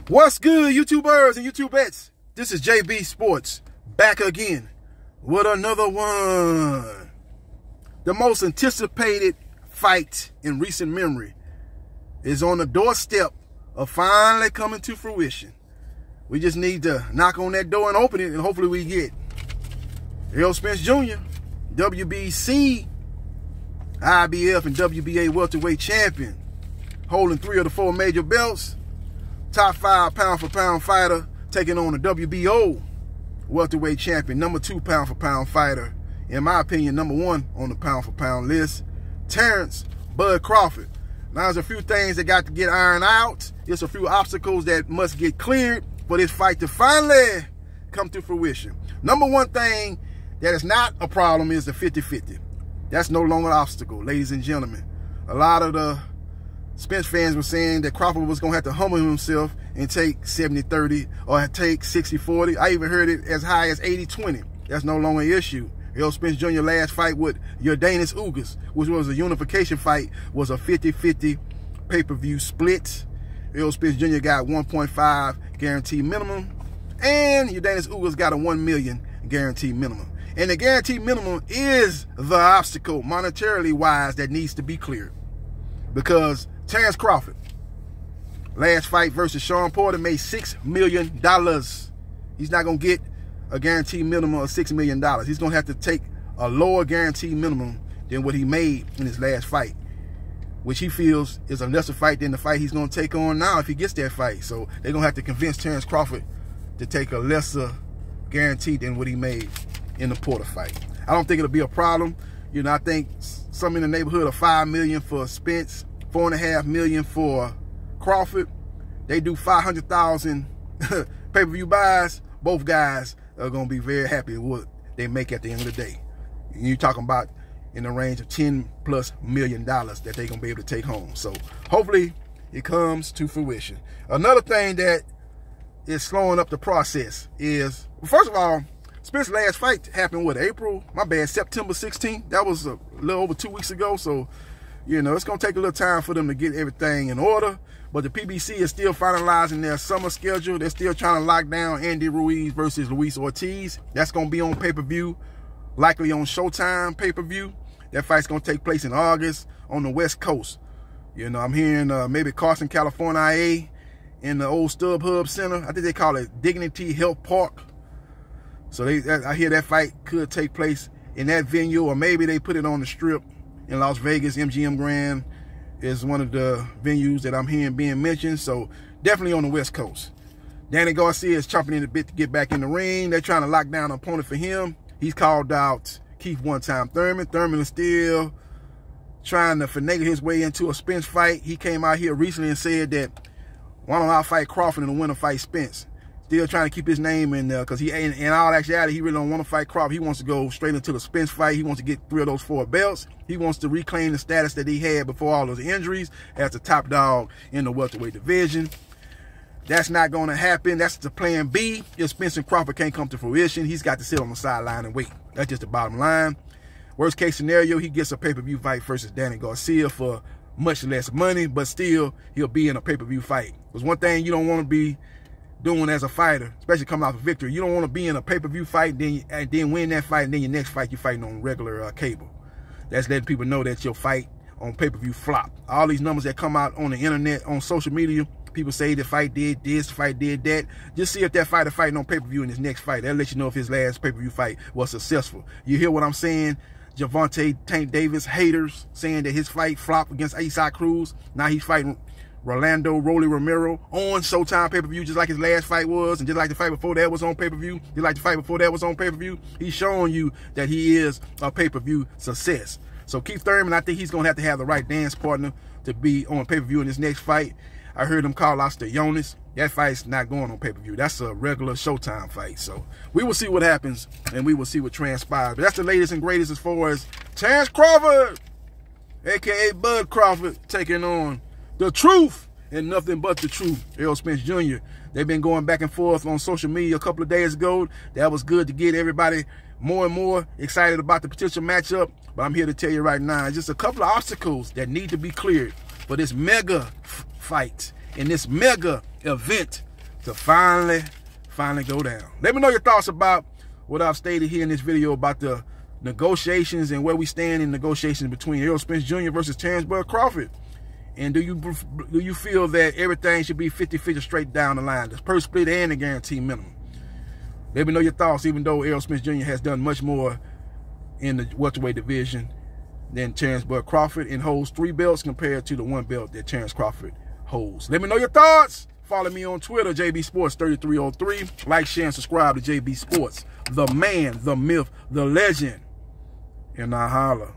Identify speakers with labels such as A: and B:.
A: What's good, YouTubers and YouTubettes? This is JB Sports back again with another one. The most anticipated fight in recent memory is on the doorstep of finally coming to fruition. We just need to knock on that door and open it, and hopefully we get Spence Jr., WBC, IBF, and WBA welterweight champion, holding 3 of the 4 major belts. Top 5 pound-for-pound fighter taking on the WBO welterweight champion, number 2 pound-for-pound fighter. In my opinion, number 1 on the pound-for-pound list, Terrence Bud Crawford. Now, there's a few things that got to get ironed out. There's a few obstacles that must get cleared for this fight to finally come to fruition. Number 1 thing that is not a problem is the 50-50. That's no longer an obstacle, ladies and gentlemen. A lot of the Spence fans were saying that Crawford was going to have to humble himself and take 70-30 or take 60-40. I even heard it as high as 80-20. That's no longer an issue. Spence Jr. last fight with Yordenis Ugas, which was a unification fight, was a 50-50 pay-per-view split. Spence Jr. got 1.5 guaranteed minimum, and Yordenis Ugas got a 1 million guaranteed minimum. And the guaranteed minimum is the obstacle, monetarily wise, that needs to be cleared. Because Terrence Crawford, last fight versus Sean Porter, made $6 million. He's not going to get a guaranteed minimum of $6 million. He's going to have to take a lower guaranteed minimum than what he made in his last fight, which he feels is a lesser fight than the fight he's going to take on now if he gets that fight. So they're going to have to convince Terrence Crawford to take a lesser guarantee than what he made in the Porter fight. I don't think it'll be a problem. I think something in the neighborhood of $5 million for Spence, $4.5 million for Crawford. They do 500,000 pay-per-view buys. Both guys are going to be very happy with what they make at the end of the day. You're talking about in the range of $10+ million that they're going to be able to take home. So hopefully it comes to fruition. Another thing that is slowing up the process is, first of all, Spence's last fight happened, September 16th. That was a little over 2 weeks ago. So, it's going to take a little time for them to get everything in order. But the PBC is still finalizing their summer schedule. They're still trying to lock down Andy Ruiz versus Luis Ortiz. That's going to be on pay-per-view, likely on Showtime pay-per-view. That fight's going to take place in August on the West Coast. I'm hearing maybe Carson, California, IA, in the old StubHub Center. I think they call it Dignity Health Park. So I hear that fight could take place in that venue, or maybe they put it on the Strip in Las Vegas. MGM Grand is one of the venues that I'm hearing being mentioned. So definitely on the West Coast. Danny Garcia is chomping in a bit to get back in the ring. They're trying to lock down an opponent for him. He's called out Keith one-time Thurman. Thurman is still trying to finagle his way into a Spence fight. He came out here recently and said that, why don't I fight Crawford and the winner fight Spence? Still trying to keep his name in there, because in all actuality, he really don't want to fight Crawford. He wants to go straight into the Spence fight. He wants to get 3 of those 4 belts. He wants to reclaim the status that he had before all those injuries as the top dog in the welterweight division. That's not going to happen. That's the plan B. If Spence and Crawford can't come to fruition, he's got to sit on the sideline and wait. That's just the bottom line. Worst case scenario, he gets a pay-per-view fight versus Danny Garcia for much less money, but still, he'll be in a pay-per-view fight. Because one thing you don't want to be doing as a fighter, especially coming off a victory, you don't want to be in a pay-per-view fight and then win that fight, and then your next fight you're fighting on regular cable. That's letting people know that your fight on pay-per-view flopped. All these numbers that come out on the internet, on social media, people say the fight did this, the fight did that. Just see if that fighter fighting on pay-per-view in his next fight. That'll let you know if his last pay-per-view fight was successful. You hear what I'm saying? Javante Tank Davis haters saying that his fight flopped against Isaac Cruz. Now he's fighting Rolando Rolly Romero on Showtime pay-per-view, just like his last fight was, and just like the fight before that was on pay-per-view, just like the fight before that was on pay-per-view. He's showing you that he is a pay-per-view success. So Keith Thurman, I think he's going to have the right dance partner to be on pay-per-view in his next fight. I heard him call out Stoyanis. That fight's not going on pay-per-view. That's a regular Showtime fight. So we will see what happens, and we will see what transpires. But that's the latest and greatest as far as Terrence Crawford, a.k.a. Bud Crawford, taking on the truth and nothing but the truth, Spence Jr. They've been going back and forth on social media a couple of days ago. That was good to get everybody more and more excited about the potential matchup. But I'm here to tell you right now, just a couple of obstacles that need to be cleared for this mega fight and this mega event to finally go down. Let me know your thoughts about what I've stated here in this video about the negotiations and where we stand in negotiations between Errol Spence Jr. versus Terrence Bud Crawford. And do you feel that everything should be 50-50 straight down the line, the purse split and the guarantee minimum? Let me know your thoughts, even though Errol Spence Jr. has done much more in the welterweight division than Terrence Bud Crawford and holds 3 belts compared to the 1 belt that Terrence Crawford holds. Let me know your thoughts. Follow me on Twitter, JBsports3303. Like, share, and subscribe to JB Sports. The man, the myth, the legend. And I holla.